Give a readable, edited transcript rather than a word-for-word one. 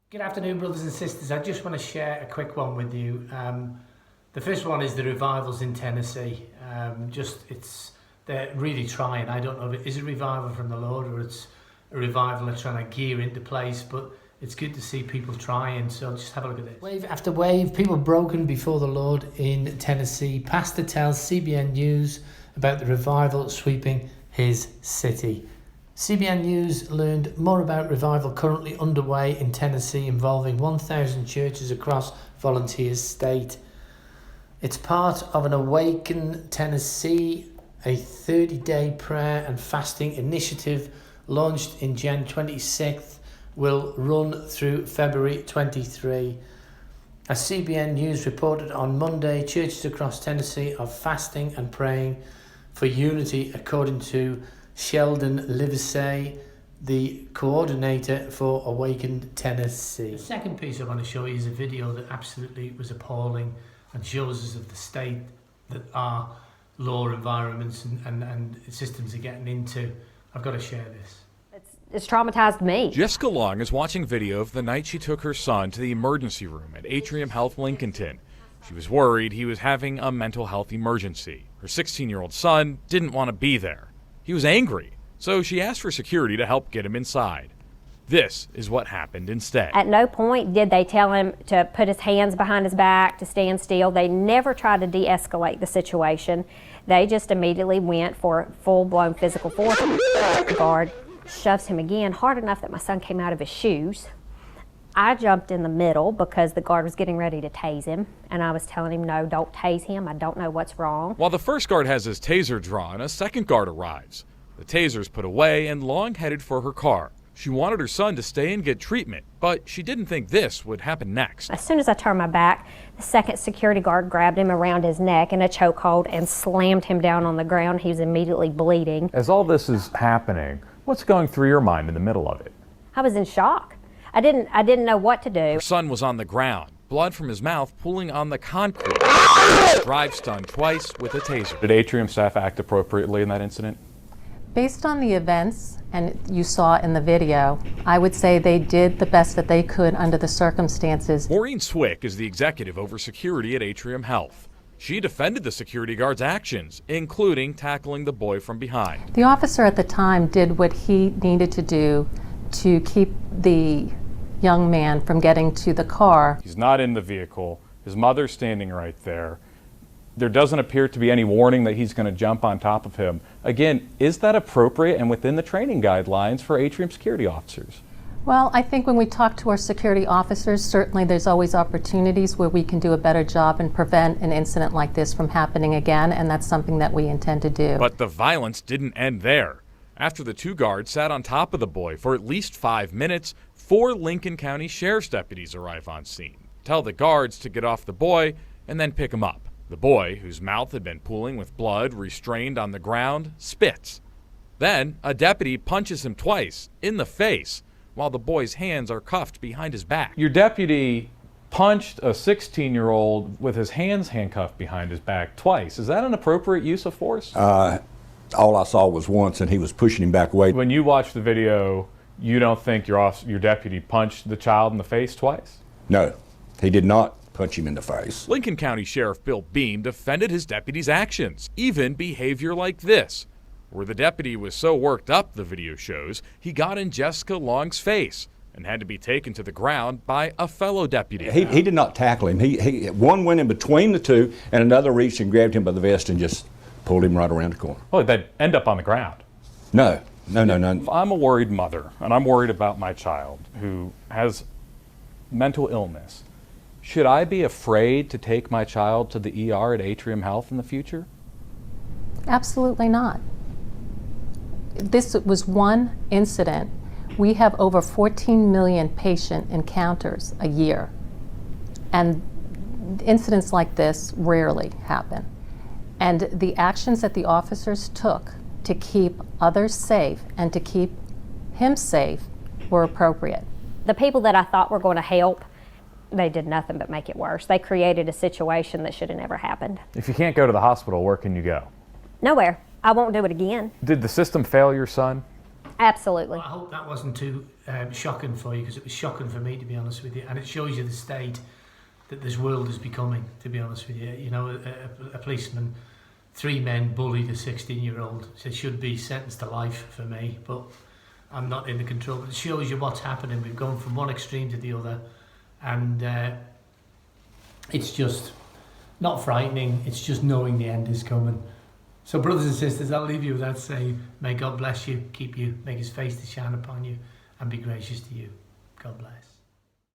Good afternoon, brothers and sisters. I just want to share a quick one with you. The first one is the revivals in Tennessee. They're really trying. I don't know if it is a revival from the Lord or it's a revival they're trying to gear into place, but it's good to see people trying. So just have a look at this. Wave after wave, people broken before the Lord in Tennessee. Pastor tells CBN News about the revival sweeping his city. CBN News learned more about revival currently underway in Tennessee involving 1,000 churches across Volunteers State. It's part of an Awaken Tennessee, a 30-day prayer and fasting initiative launched in Jan 26th, will run through February 23. As CBN News reported on Monday, churches across Tennessee are fasting and praying for unity, according to Sheldon Livesey, the coordinator for Awakened Tennessee. The second piece I want to show you is a video that absolutely was appalling and shows us of the state that our law environments and systems are getting into. I've got to share this. It's traumatized me. Jessica Long is watching video of the night she took her son to the emergency room at Atrium Health Lincolnton. She was worried he was having a mental health emergency. Her 16-year-old son didn't want to be there. He was angry, so she asked for security to help get him inside. This is what happened instead. At no point did they tell him to put his hands behind his back, to stand still. They never tried to de-escalate the situation. They just immediately went for full-blown physical force. The guard shoves him again hard enough that my son came out of his shoes. I jumped in the middle because the guard was getting ready to tase him, and I was telling him, no, don't tase him. I don't know what's wrong. While the first guard has his taser drawn, a second guard arrives. The taser's put away and Long headed for her car. She wanted her son to stay and get treatment, but she didn't think this would happen next. As soon as I turned my back, the second security guard grabbed him around his neck in a chokehold and slammed him down on the ground. He was immediately bleeding. As all this is happening, what's going through your mind in the middle of it? I was in shock. I didn't know what to do. Her son was on the ground, blood from his mouth pooling on the concrete. Drive stunned twice with a taser. Did Atrium staff act appropriately in that incident? Based on the events and you saw in the video, I would say they did the best that they could under the circumstances. Maureen Swick is the executive over security at Atrium Health. She defended the security guard's actions, including tackling the boy from behind. The officer at the time did what he needed to do to keep the young man from getting to the car. He's not in the vehicle. His mother's standing right there. There doesn't appear to be any warning that he's going to jump on top of him. Again, is that appropriate and within the training guidelines for Atrium security officers? Well, I think when we talk to our security officers, certainly there's always opportunities where we can do a better job and prevent an incident like this from happening again, and that's something that we intend to do. But the violence didn't end there. After the two guards sat on top of the boy for at least 5 minutes, 4 Lincoln County Sheriff's deputies arrive on scene, tell the guards to get off the boy, and then pick him up. The boy, whose mouth had been pooling with blood, restrained on the ground, spits. Then a deputy punches him twice, in the face, while the boy's hands are cuffed behind his back. Your deputy punched a 16-year-old with his hands handcuffed behind his back twice. Is that an appropriate use of force? All I saw was once, and he was pushing him back away. When you watch the video, you don't think your deputy punched the child in the face twice? No, he did not punch him in the face. Lincoln County Sheriff Bill Beam defended his deputy's actions, even behavior like this, where the deputy was so worked up, the video shows, he got in Jessica Long's face and had to be taken to the ground by a fellow deputy. He did not tackle him. One went in between the two, and another reached and grabbed him by the vest and just pulled him right around the corner. Well, they'd end up on the ground. No. If I'm a worried mother, and I'm worried about my child who has mental illness, should I be afraid to take my child to the ER at Atrium Health in the future? Absolutely not. This was one incident. We have over 14 million patient encounters a year, and incidents like this rarely happen. And the actions that the officers took to keep others safe and to keep him safe were appropriate. The people that I thought were going to help, they did nothing but make it worse. They created a situation that should have never happened. If you can't go to the hospital, where can you go? Nowhere. I won't do it again. Did the system fail your son? Absolutely. I hope that wasn't too shocking for you, because it was shocking for me, to be honest with you. And it shows you the state that this world is becoming, to be honest with you. You know, a policeman, 3 men bullied a 16-year-old. So it should be sentenced to life for me, but I'm not in the control. But it shows you what's happening. We've gone from one extreme to the other, and it's just not frightening. It's just knowing the end is coming. So, brothers and sisters, I'll leave you with that saying, may God bless you, keep you, make his face to shine upon you, and be gracious to you. God bless.